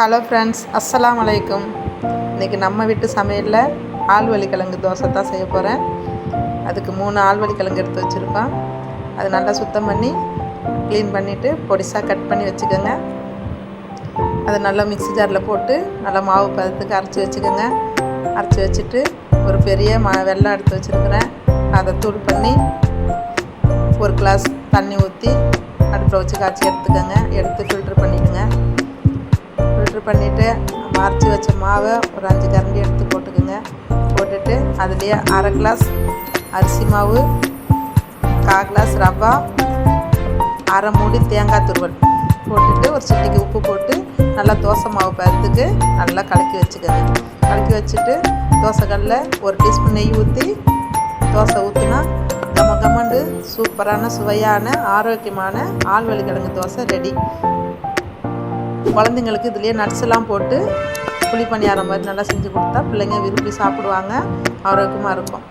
Hello friends, அஸ்ஸலாமு அலைக்கும். இன்றைக்கி நம்ம வீட்டு சமையலில் ஆழ்வள்ளி கிழங்கு தோசை தான் செய்ய போகிறேன். அதுக்கு 3 ஆழ்வள்ளி கிழங்கு எடுத்து வச்சுருக்கோம். அது நல்லா சுத்தம் பண்ணி க்ளீன் பண்ணிவிட்டு பொடிசாக கட் பண்ணி வச்சுக்கோங்க. அதை நல்லா மிக்ஸி ஜாரில் போட்டு நல்லா மாவு பதத்துக்கு அரைச்சி வச்சுக்கோங்க. அரைச்சி வச்சுட்டு ஒரு பெரிய வெல்லம் எடுத்து வச்சுருக்கிறேன். அதை தூள் பண்ணி ஒரு கிளாஸ் தண்ணி ஊற்றி அடுப்பில் வச்சு காய்ச்சி எடுத்துக்கோங்க. எடுத்து ஃபில்ட்ரு பண்ணிவிடுங்க. ஃபில்ட்ரு பண்ணிவிட்டு அரைச்சி வச்ச மாவை ஒரு 5 கரண்டி எடுத்து போட்டுக்கோங்க. போட்டுட்டு அதுலேயே அரை கிளாஸ் அரிசி மாவு, 1/4 கிளாஸ் ரவா, அரை மூடி தேங்காய் துருவல் போட்டுட்டு ஒரு சிட்டிக்கு உப்பு போட்டு நல்லா தோசை மாவு பதத்துக்கு நல்லா கலக்கி வச்சுக்கோங்க. கலக்கி வச்சுட்டு தோசைக்கல்லில் 1 டீஸ்பூன் நெய் ஊற்றி தோசை ஊற்றினா கமகமண்டு சூப்பரான சுவையான ஆரோக்கியமான ஆழ்வள்ளி கிழங்கு தோசை ரெடி. குழந்தைங்களுக்கு இதுலேயே நட்ஸ்லாம் போட்டு புளி பணியாரம் மாதிரி நல்லா செஞ்சு கொடுத்தா பிள்ளைங்க விரும்பி சாப்பிடுவாங்க, ஆரோக்கியமாக இருக்கும்.